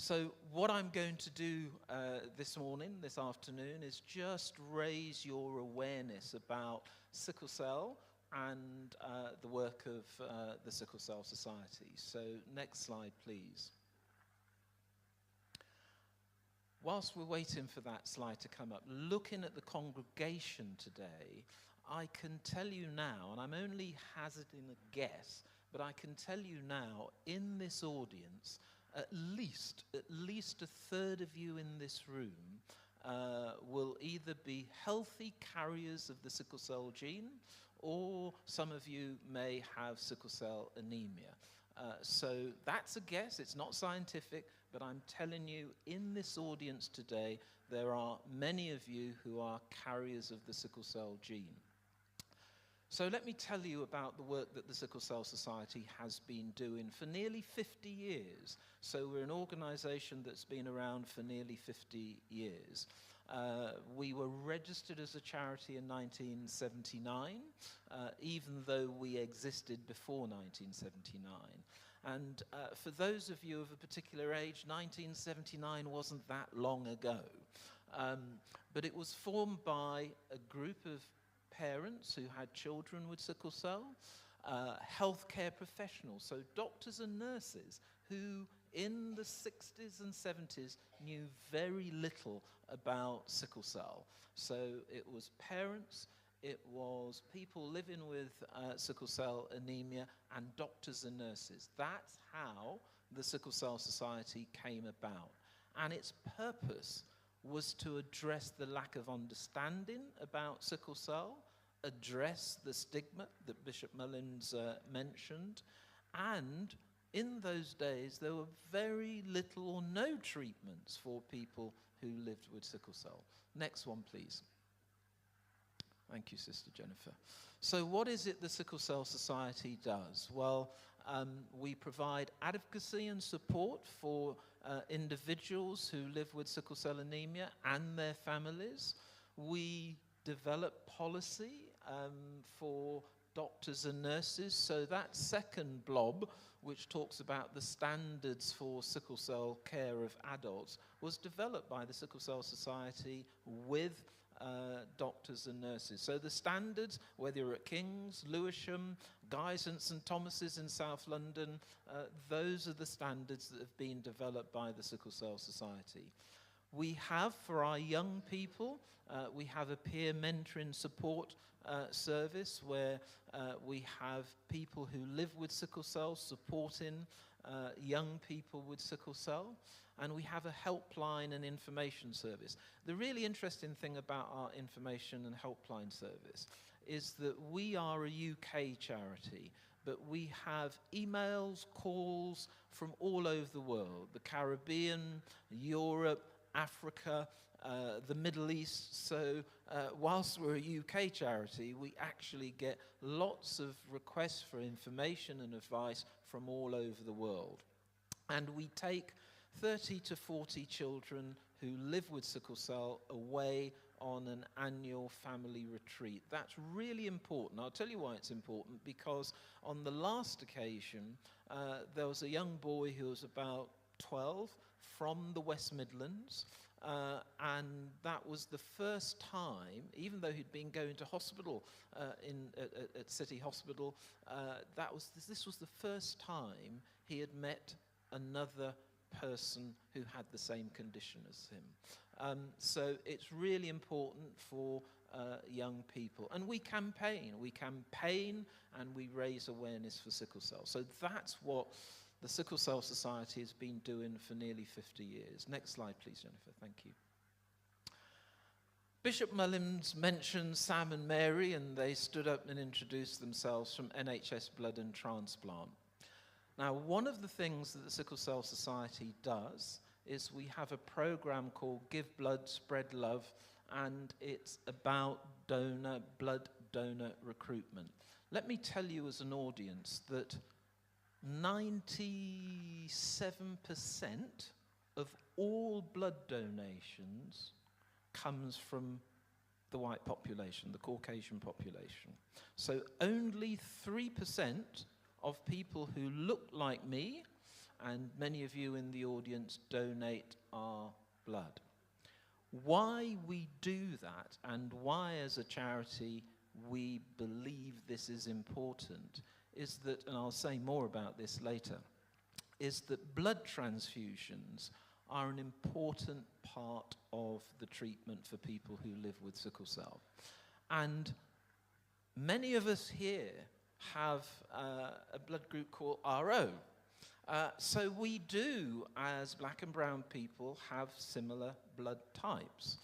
So what I'm going to do this afternoon, is just raise your awareness about sickle cell and the work of the Sickle Cell Society. So next slide, please. Whilst we're waiting for that slide to come up, looking at the congregation today, I can tell you now, and I'm only hazarding a guess, but I can tell you now, in this audience, at least a third of you in this room will either be healthy carriers of the sickle cell gene, or some of you may have sickle cell anemia. So that's a guess, it's not scientific, but I'm telling you, in this audience today, there are many of you who are carriers of the sickle cell gene. So let me tell you about the work that the Sickle Cell Society has been doing for nearly 50 years. So we're an organization that's been around for nearly 50 years. We were registered as a charity in 1979, even though we existed before 1979. And for those of you of a particular age, 1979 wasn't that long ago. But it was formed by a group of parents who had children with sickle cell, healthcare professionals, so doctors and nurses who in the 60s and 70s knew very little about sickle cell. So it was parents, it was people living with sickle cell anemia, and doctors and nurses. That's how the Sickle Cell Society came about. And its purpose was to address the lack of understanding about sickle cell, address the stigma that Bishop Mullins mentioned, and in those days there were very little or no treatments for people who lived with sickle cell. Next one, please. Thank you, Sister Jennifer. So what is it the Sickle Cell Society does? Well, we provide advocacy and support for individuals who live with sickle cell anemia and their families. We develop policy for doctors and nurses. So that second blob, which talks about the standards for sickle cell care of adults, was developed by the Sickle Cell Society with doctors and nurses. So the standards, whether you're at King's, Lewisham, Guy's and St Thomas's in South London, those are the standards that have been developed by the Sickle Cell Society. We have, for our young people, we have a peer mentoring support service where we have people who live with sickle cell supporting young people with sickle cell. And we have a helpline and information service. The really interesting thing about our information and helpline service is that we are a UK charity, but we have emails, calls from all over the world, the Caribbean, Europe, Africa, the Middle East. So whilst we're a UK charity, we actually get lots of requests for information and advice from all over the world. And we take 30 to 40 children who live with sickle cell away on an annual family retreat. That's really important. I'll tell you why it's important, because on the last occasion, there was a young boy who was about 12 from the West Midlands, and that was the first time, even though he'd been going to hospital at City Hospital, this was the first time he had met another person who had the same condition as him. So it's really important for young people. And we campaign and we raise awareness for sickle cell. So that's what the Sickle Cell Society has been doing for nearly 50 years. Next slide, please, Jennifer. Thank you. Bishop Mullins mentioned Sam and Mary, and they stood up and introduced themselves from NHS Blood and Transplant. Now, one of the things that the Sickle Cell Society does is we have a program called Give Blood, Spread Love, and it's about blood donor recruitment. Let me tell you as an audience that 97% of all blood donations comes from the white population, the Caucasian population. So only 3% of people who look like me and many of you in the audience donate our blood. Why we do that, and why as a charity we believe this is important, is that, and I'll say more about this later, is that blood transfusions are an important part of the treatment for people who live with sickle cell. And many of us here have a blood group called RO. So we do, as black and brown people, have similar blood types.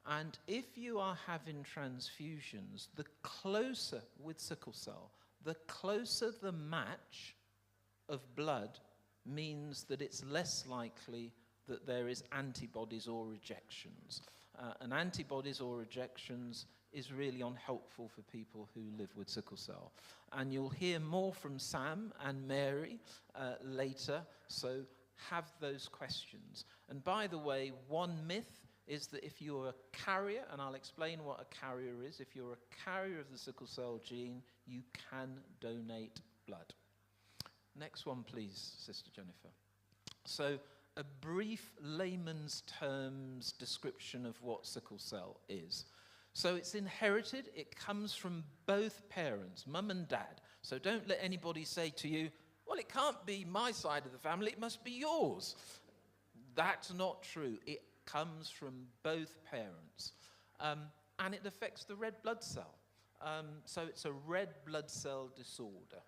And if you are having transfusions, the closer with sickle cell, the closer the match of blood means that it's less likely that there is antibodies or rejections. And antibodies or rejections is really unhelpful for people who live with sickle cell. And you'll hear more from Sam and Mary later, so have those questions. And by the way, one myth is that if you're a carrier, and I'll explain what a carrier is, if you're a carrier of the sickle cell gene, you can donate blood. Next one, please, Sister Jennifer. So, a brief layman's terms description of what sickle cell is. So it's inherited, it comes from both parents, mum and dad. So don't let anybody say to you, well, it can't be my side of the family, it must be yours. That's not true. It comes from both parents. And it affects the red blood cell. So it's a red blood cell disorder.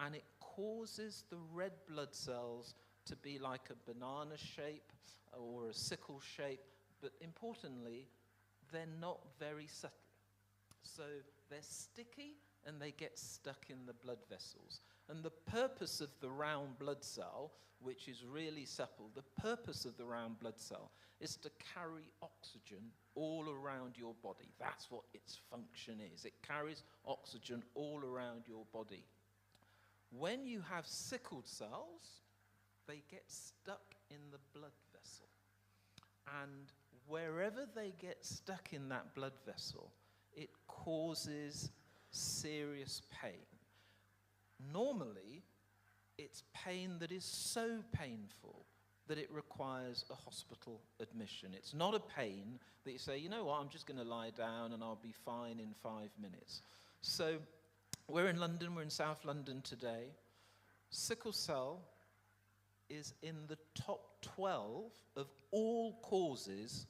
And it causes the red blood cells to be like a banana shape or a sickle shape, but importantly, they're not very subtle. So they're sticky and they get stuck in the blood vessels. And the purpose of the round blood cell, which is really supple, the purpose of the round blood cell is to carry oxygen all around your body. That's what its function is. It carries oxygen all around your body. When you have sickled cells, they get stuck in the blood vessel. And wherever they get stuck in that blood vessel, it causes serious pain. Normally, it's pain that is so painful that it requires a hospital admission. It's not a pain that you say, you know what, I'm just going to lie down and I'll be fine in 5 minutes. So we're in London, we're in South London today. Sickle cell is in the top 12 of all causes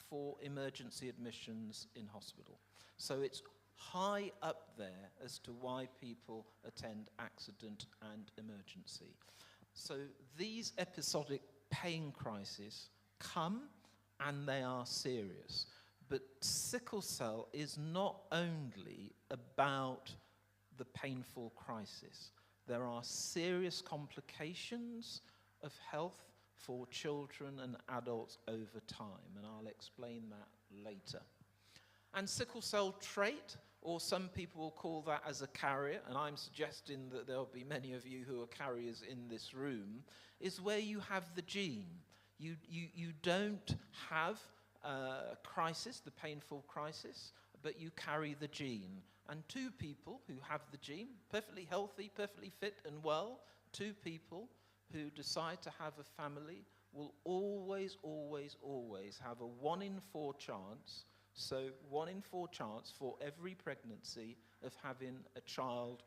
for emergency admissions in hospital. So it's high up there as to why people attend accident and emergency. So these episodic pain crises come and they are serious. But sickle cell is not only about the painful crisis. There are serious complications of health for children and adults over time, and I'll explain that later. And sickle cell trait, or some people will call that as a carrier, and I'm suggesting that there'll be many of you who are carriers in this room, is where you have the gene. You don't have a crisis, the painful crisis, but you carry the gene. And two people who have the gene, perfectly healthy, perfectly fit and well, two people who decide to have a family will always, always, always have a 1 in 4 chance, so 1 in 4 chance for every pregnancy of having a child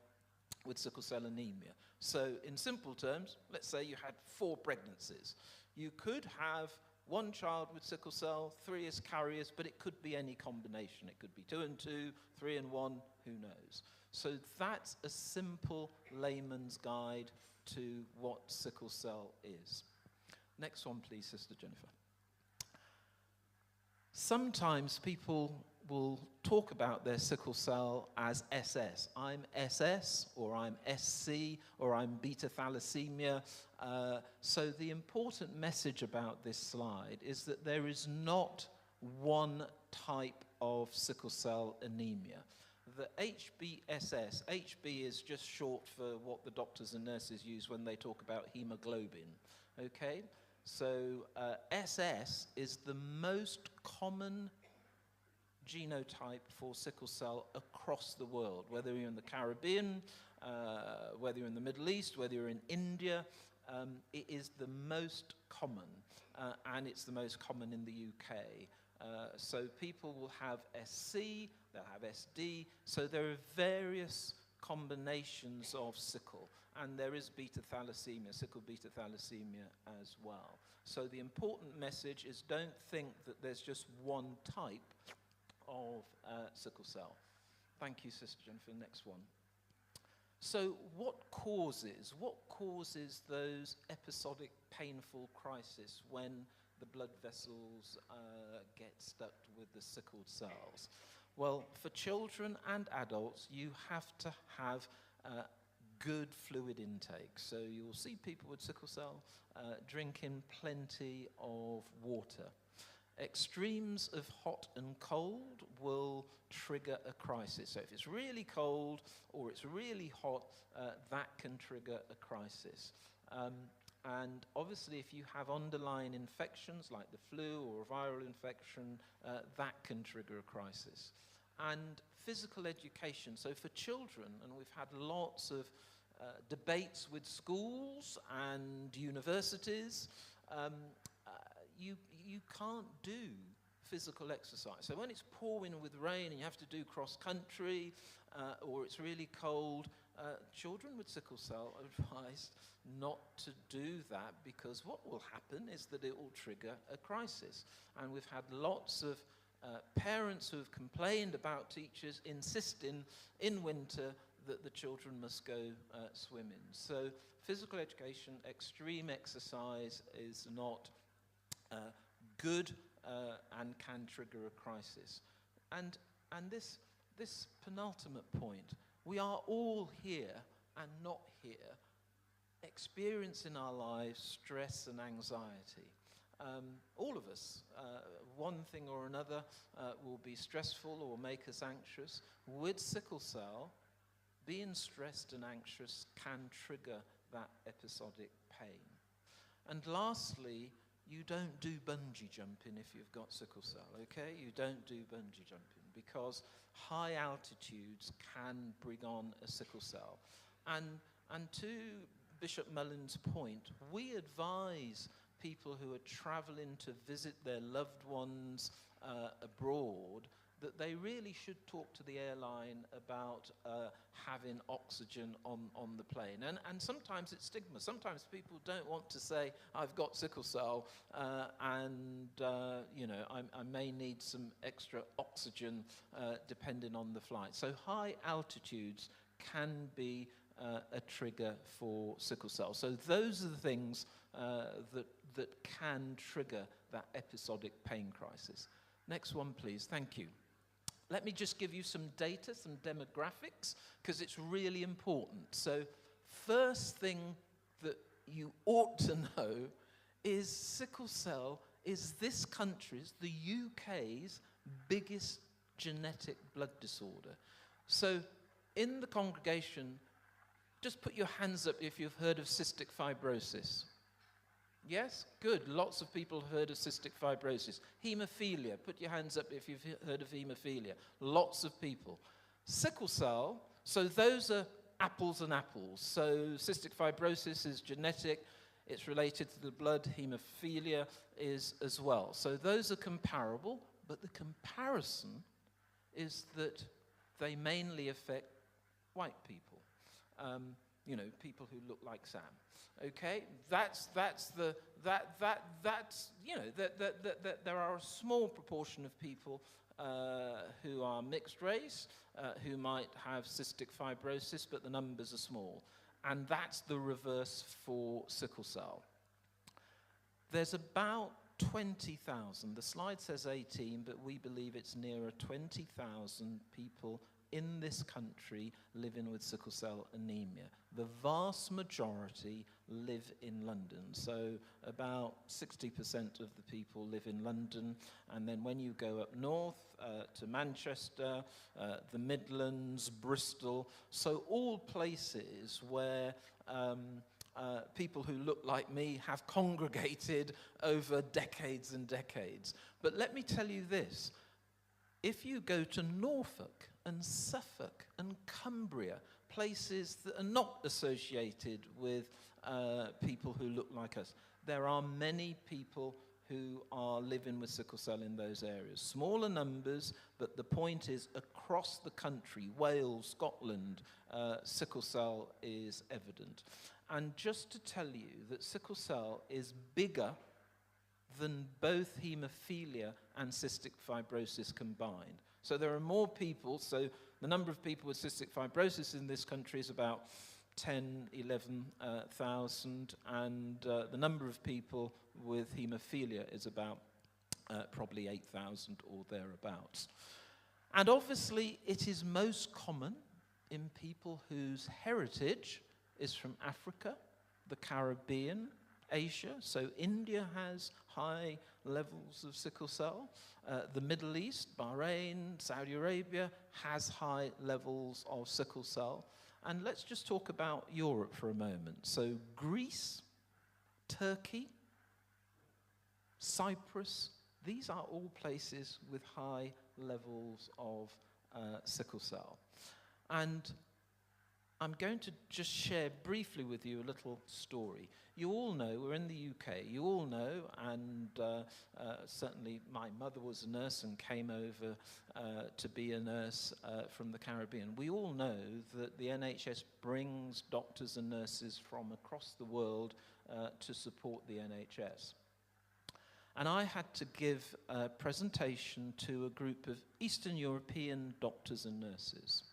with sickle cell anemia. So in simple terms, let's say you had 4 pregnancies. You could have 1 child with sickle cell, 3 as carriers, but it could be any combination. It could be 2 and 2, 3 and 1, who knows? So that's a simple layman's guide to what sickle cell is. Next one, please, Sister Jennifer. Sometimes people will talk about their sickle cell as SS. I'm SS, or I'm SC, or I'm beta thalassemia. So the important message about this slide is that there is not one type of sickle cell anemia. The HBSS, HB is just short for what the doctors and nurses use when they talk about hemoglobin, okay? So SS is the most common genotype for sickle cell across the world, whether you're in the Caribbean, whether you're in the Middle East, whether you're in India. it is the most common, and it's the most common in the UK. So people will have SC, they'll have SD, so there are various combinations of sickle, and there is beta thalassemia, sickle beta thalassemia as well. So the important message is don't think that there's just one type of sickle cell. Thank you, Sister Jennifer. Next one. So what causes those episodic painful crises when the blood vessels get stuck with the sickled cells? Well, for children and adults, you have to have good fluid intake. So you'll see people with sickle cell drinking plenty of water. Extremes of hot and cold will trigger a crisis. So if it's really cold or it's really hot, that can trigger a crisis. And obviously, if you have underlying infections like the flu or a viral infection, that can trigger a crisis. And physical education. So for children, and we've had lots of debates with schools and universities, you can't do physical exercise. So when it's pouring with rain and you have to do cross-country or it's really cold, children with sickle cell are advised not to do that, because what will happen is that it will trigger a crisis. And we've had lots of parents who have complained about teachers insisting in winter that the children must go swimming. So physical education, extreme exercise is not good and can trigger a crisis. And this penultimate point, we are all here and not here experience in our lives stress and anxiety. All of us, one thing or another, will be stressful or make us anxious. With sickle cell, being stressed and anxious can trigger that episodic pain. And lastly, you don't do bungee jumping if you've got sickle cell, okay? You don't do bungee jumping because high altitudes can bring on a sickle cell. And to Bishop Mullen's point, we advise people who are traveling to visit their loved ones abroad that they really should talk to the airline about having oxygen on the plane. And sometimes it's stigma. Sometimes people don't want to say, I've got sickle cell, and you know, I may need some extra oxygen depending on the flight. So high altitudes can be a trigger for sickle cell. So those are the things that can trigger that episodic pain crisis. Next one, please. Thank you. Let me just give you some data, some demographics, because it's really important. So first thing that you ought to know is sickle cell is this country's, the UK's, biggest genetic blood disorder. So in the congregation, just put your hands up if you've heard of cystic fibrosis. Yes? Good. Lots of people have heard of cystic fibrosis. Haemophilia. Put your hands up if you've heard of haemophilia. Lots of people. Sickle cell, so those are apples and apples. So cystic fibrosis is genetic. It's related to the blood. Haemophilia is as well. So those are comparable, but the comparison is that they mainly affect white people. You know, people who look like Sam. Okay, that's you know, that there are a small proportion of people who are mixed race, who might have cystic fibrosis, but the numbers are small. And that's the reverse for sickle cell. There's about 20,000, the slide says 18, but we believe it's nearer 20,000 people in this country living with sickle cell anemia. The vast majority live in London. So about 60% of the people live in London. And then when you go up north to Manchester, the Midlands, Bristol, so all places where people who look like me have congregated over decades and decades. But let me tell you this. If you go to Norfolk and Suffolk and Cumbria, places that are not associated with people who look like us. There are many people who are living with sickle cell in those areas. Smaller numbers, but the point is across the country, Wales, Scotland, sickle cell is evident. And just to tell you that sickle cell is bigger than both haemophilia and cystic fibrosis combined. So there are more people, so the number of people with cystic fibrosis in this country is about 10, 11,000, and the number of people with haemophilia is about probably 8,000 or thereabouts. And obviously it is most common in people whose heritage is from Africa, the Caribbean, Asia. So India has high levels of sickle cell. The Middle East, Bahrain, Saudi Arabia has high levels of sickle cell. And let's just talk about Europe for a moment. So Greece, Turkey, Cyprus, these are all places with high levels of sickle cell. And I'm going to just share briefly with you a little story. You all know, we're in the UK, you all know, and certainly my mother was a nurse and came over to be a nurse from the Caribbean. We all know that the NHS brings doctors and nurses from across the world to support the NHS. And I had to give a presentation to a group of Eastern European doctors and nurses.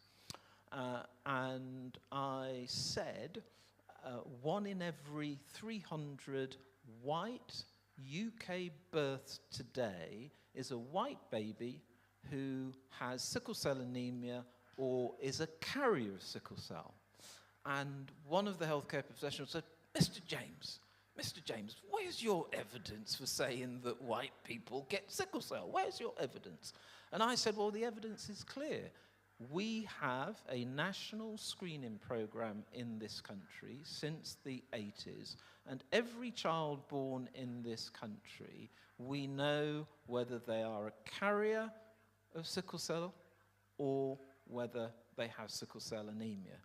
And I said 1 in every 300 white UK births today is a white baby who has sickle cell anemia or is a carrier of sickle cell. And one of the healthcare professionals said, Mr. James, where's your evidence for saying that white people get sickle cell? Where's your evidence? And I said, well, the evidence is clear. We have a national screening program in this country since the 80s, and every child born in this country, we know whether they are a carrier of sickle cell or whether they have sickle cell anemia.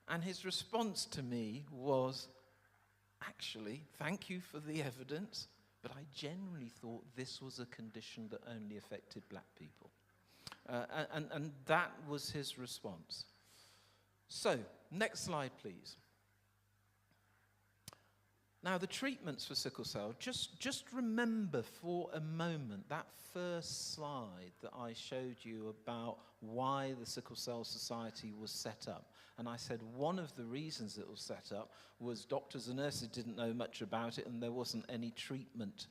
And his response to me was, actually, thank you for the evidence, but I generally thought this was a condition that only affected black people. And that was his response. So, next slide, please. Now, the treatments for sickle cell, just remember for a moment that first slide that I showed you about why the Sickle Cell Society was set up. And I said one of the reasons it was set up was doctors and nurses didn't know much about it, and there wasn't any treatment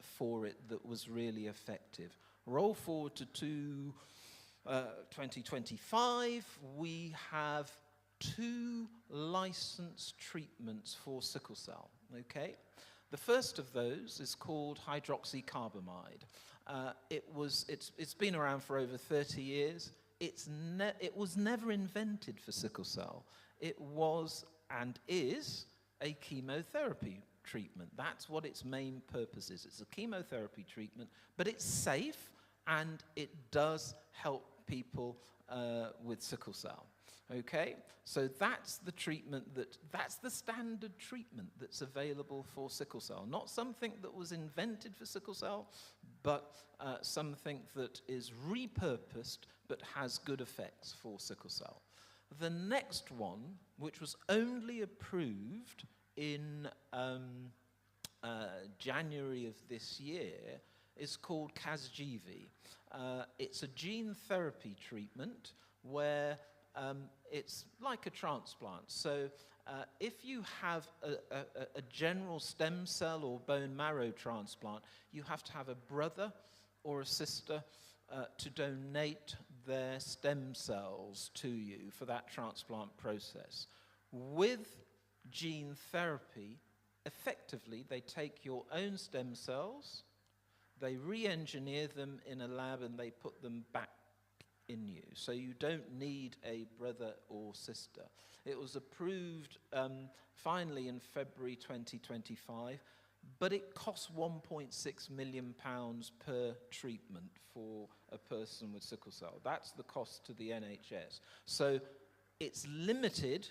for it that was really effective. Roll forward to 2025, we have 2 licensed treatments for sickle cell, okay? The first of those is called hydroxycarbamide. It's been around for over 30 years. It was never invented for sickle cell. It was and is a chemotherapy treatment. That's what its main purpose is. It's a chemotherapy treatment, but it's safe and it does help people with sickle cell. Okay, so that's the treatment that's the standard treatment that's available for sickle cell. Not something that was invented for sickle cell, but something that is repurposed but has good effects for sickle cell. The next one, which was only approved in January of this year, is called Casgevy. It's a gene therapy treatment where it's like a transplant. So if you have a general stem cell or bone marrow transplant, you have to have a brother or a sister to donate their stem cells to you for that transplant process. With gene therapy, effectively, they take your own stem cells, they re-engineer them in a lab, and they put them back in you. So you don't need a brother or sister. It was approved finally in February 2025, but it costs £1.6 million per treatment for a person with sickle cell. That's the cost to the NHS. So it's limited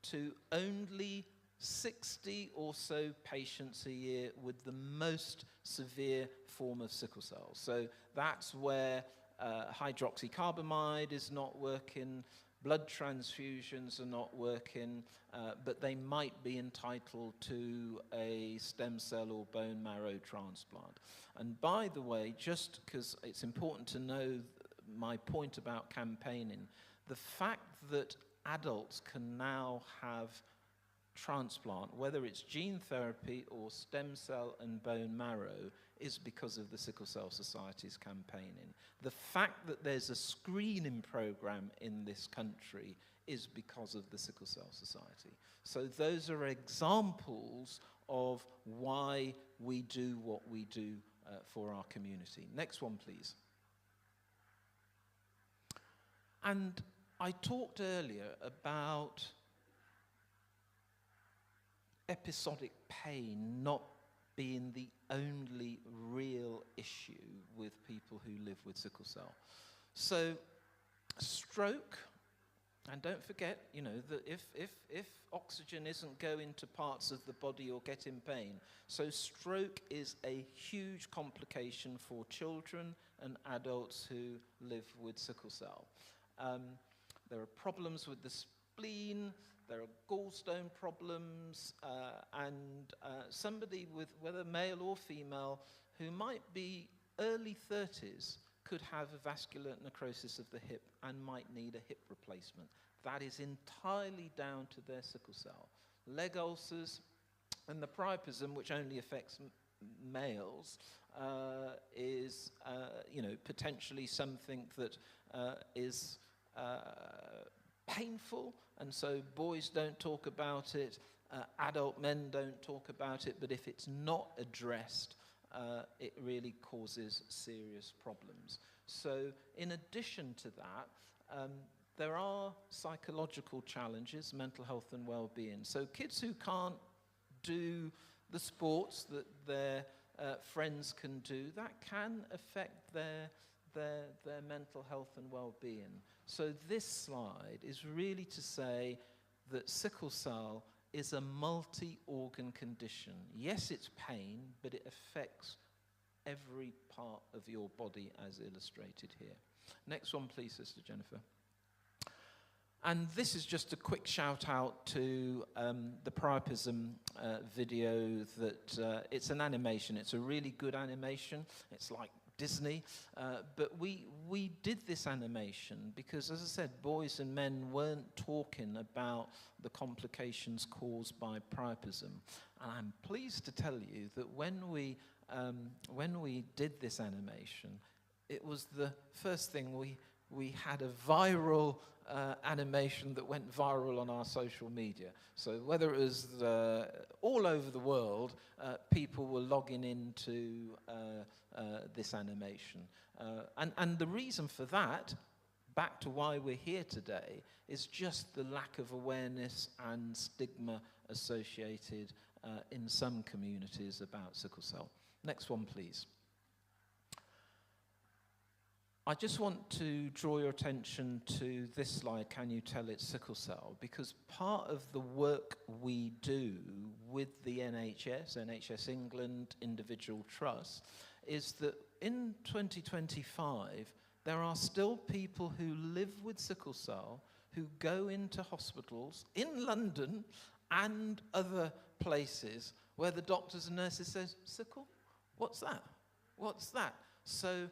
to only 60 or so patients a year with the most severe form of sickle cell. So that's where hydroxycarbamide is not working, blood transfusions are not working, but they might be entitled to a stem cell or bone marrow transplant. And by the way, just because it's important to know my point about campaigning, the fact that adults can now have transplant, whether it's gene therapy or stem cell and bone marrow, is because of the Sickle Cell Society's campaigning. The fact that there's a screening program in this country is because of the Sickle Cell Society. So those are examples of why we do what we do for our community. Next one, please. And I talked earlier about episodic pain not being the only real issue with people who live with sickle cell. So stroke, and don't forget, you know, that if oxygen isn't going to parts of the body, you'll get in pain. So stroke is a huge complication for children and adults who live with sickle cell. There are problems with the spleen, there are gallstone problems, and somebody with, whether male or female, who might be early 30s could have a vascular necrosis of the hip and might need a hip replacement. That is entirely down to their sickle cell. Leg ulcers and the priapism, which only affects males, is you know, potentially something that is painful, and so boys don't talk about it, adult men don't talk about it, but if it's not addressed, it really causes serious problems. So in addition to that, there are psychological challenges, mental health and well-being. So kids who can't do the sports that their friends can do, that can affect their mental health and well-being. So this slide is really to say that sickle cell is a multi-organ condition. Yes, it's pain, but it affects every part of your body as illustrated here. Next one, please, Sister Jennifer. And this is just a quick shout out to the priapism video that it's an animation. It's a really good animation. It's like Disney, but we did this animation because, as I said, boys and men weren't talking about the complications caused by priapism. And I'm pleased to tell you that when we did this animation, it was the first thing we had a viral animation that went viral on our social media. So whether it was all over the world, people were logging into this animation. And the reason for that, back to why we're here today, is just the lack of awareness and stigma associated in some communities about sickle cell. Next one, please. I just want to draw your attention to this slide, Can You Tell It's Sickle Cell? Because part of the work we do with the NHS England individual trusts, is that in 2025, there are still people who live with sickle cell who go into hospitals in London and other places where the doctors and nurses say, sickle? What's that? What's that? So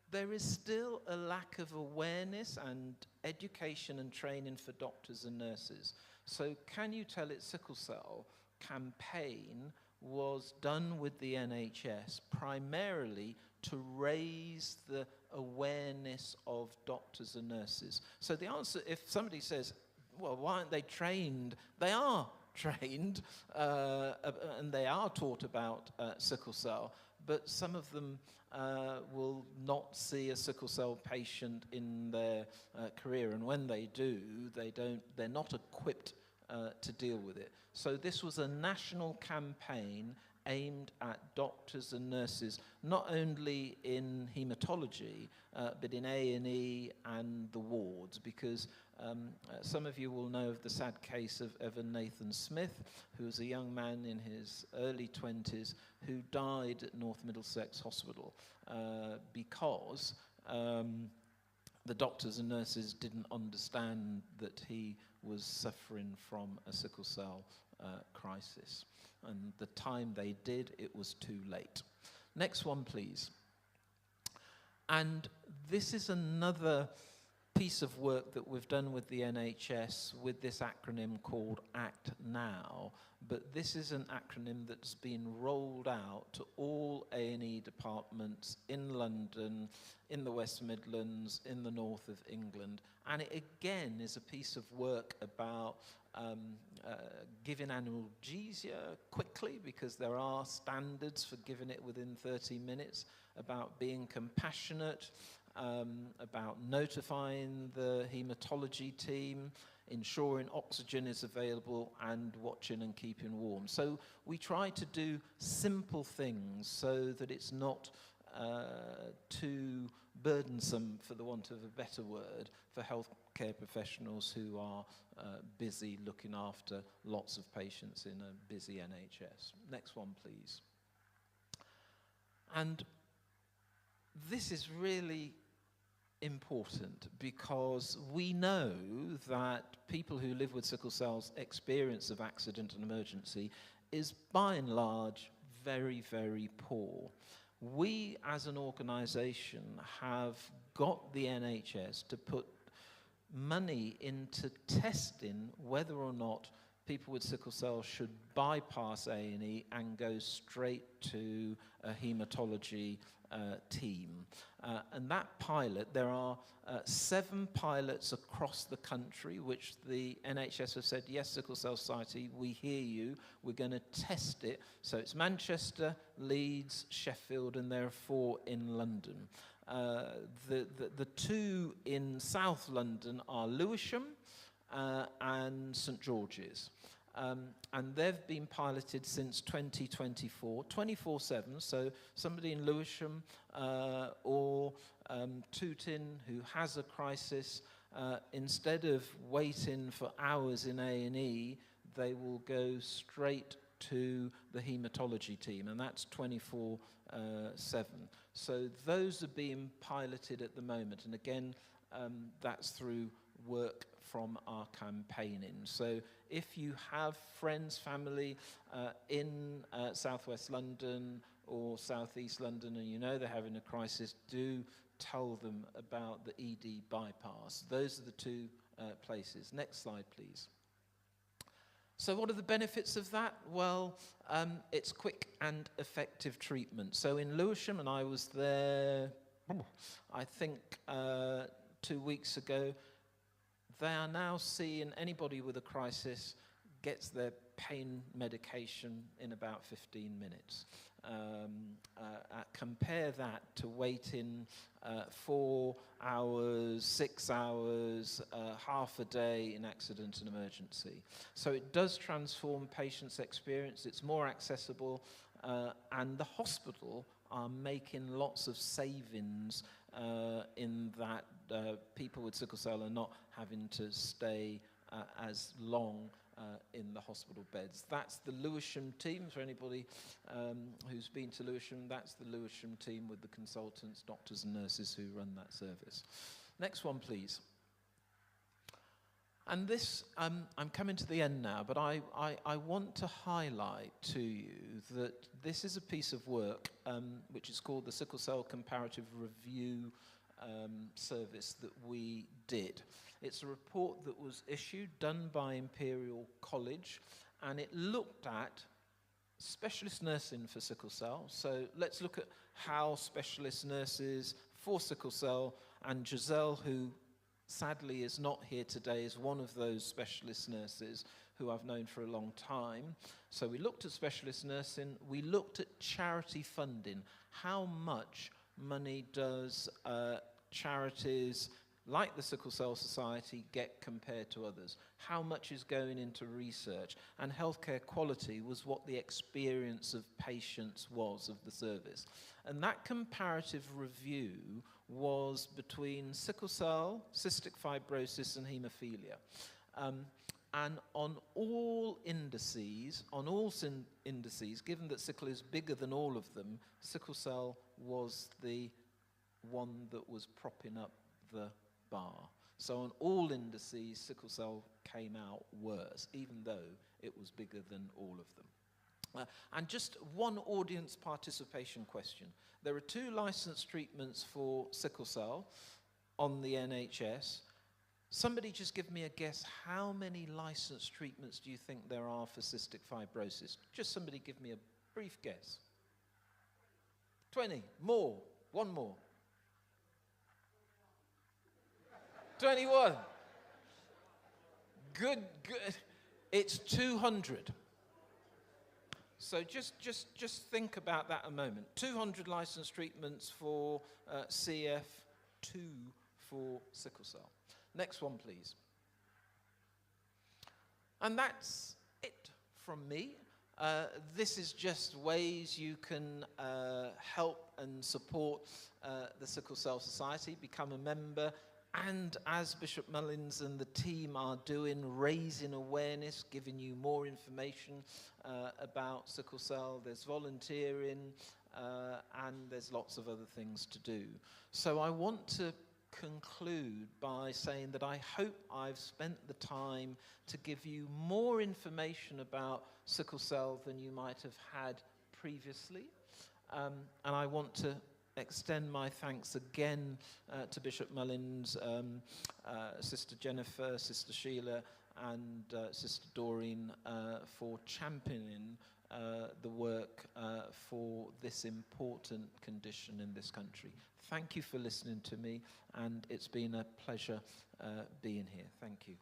there is still a lack of awareness and education and training for doctors and nurses. So Can You Tell It's Sickle Cell campaign was done with the NHS primarily to raise the awareness of doctors and nurses. So the answer, if somebody says, well, why aren't they trained? They are trained and they are taught about sickle cell, but some of them will not see a sickle cell patient in their career, and when they do, they're not equipped to deal with it. So this was a national campaign aimed at doctors and nurses, not only in haematology, but in A&E and the wards, because some of you will know of the sad case of Evan Nathan Smith, who was a young man in his early 20s who died at North Middlesex Hospital because the doctors and nurses didn't understand that he was suffering from a sickle cell crisis. And the time they did, it was too late. Next one, please. And this is another piece of work that we've done with the NHS with this acronym called ACT Now, but this is an acronym that's been rolled out to all A&E departments in London, in the West Midlands, in the north of England, and it again is a piece of work about giving analgesia quickly, because there are standards for giving it within 30 minutes, about being compassionate, about notifying the haematology team, ensuring oxygen is available, and watching and keeping warm. So we try to do simple things so that it's not too burdensome, for the want of a better word, for healthcare professionals who are busy looking after lots of patients in a busy NHS. Next one, please. And this is really important, because we know that people who live with sickle cell's experience of accident and emergency is by and large very, very poor. We as an organisation have got the NHS to put money into testing whether or not people with sickle cell should bypass A&E and go straight to a haematology team. And that pilot, there are 7 pilots across the country, which the NHS have said, yes, Sickle Cell Society, we hear you, we're going to test it. So it's Manchester, Leeds, Sheffield, and there are 4 in London. The 2 in South London are Lewisham and St George's. And they've been piloted since 2024, 24/7, so somebody in Lewisham or Tooting who has a crisis, instead of waiting for hours in A&E, they will go straight to the haematology team, and that's 24/7. So those are being piloted at the moment, and again, that's through work from our campaigning. So if you have friends, family in southwest London or southeast London, and you know they're having a crisis, do tell them about the ED bypass. Those are the 2 places. Next slide, please. So what are the benefits of that? Well, it's quick and effective treatment. So in Lewisham, and I was there, I think 2 weeks ago, they are now seeing anybody with a crisis gets their pain medication in about 15 minutes. Compare that to waiting 4 hours, 6 hours, half a day in accident and emergency. So it does transform patients' experience. It's more accessible, and the hospital are making lots of savings in that people with sickle cell are not having to stay as long in the hospital beds. That's the Lewisham team. For anybody who's been to Lewisham, that's the Lewisham team with the consultants, doctors and nurses who run that service. Next one, please. And this, I'm coming to the end now, but I want to highlight to you that this is a piece of work which is called the Sickle Cell Comparative Review service that we did. It's a report that was issued, done by Imperial College, and it looked at specialist nursing for sickle cell. So let's look at how specialist nurses for sickle cell, and Giselle, who sadly is not here today, is one of those specialist nurses who I've known for a long time. So we looked at specialist nursing, we looked at charity funding. How much money does charities like the Sickle Cell Society, get compared to others? How much is going into research? And healthcare quality was what the experience of patients was of the service. And that comparative review was between sickle cell, cystic fibrosis, and haemophilia. And on all indices, given that sickle is bigger than all of them, sickle cell was the one that was propping up the bar. So on all indices, sickle cell came out worse, even though it was bigger than all of them. And just one audience participation question. There are 2 licensed treatments for sickle cell on the NHS. Somebody just give me a guess, how many licensed treatments do you think there are for cystic fibrosis? Just somebody give me a brief guess. 20, more, one more. 21. Good. It's 200. So just think about that a moment. 200 licensed treatments for CF, 2 for sickle cell. Next one, please. And that's it from me. This is just ways you can help and support the Sickle Cell Society, become a member, and as Bishop Mullins and the team are doing, raising awareness, giving you more information about sickle cell. There's volunteering, and there's lots of other things to do. So I want to conclude by saying that I hope I've spent the time to give you more information about sickle cell than you might have had previously. And I want to extend my thanks again to Bishop Mullins, Sister Jennifer, Sister Sheila, and Sister Doreen for championing the work for this important condition in this country. Thank you for listening to me, and it's been a pleasure being here. Thank you.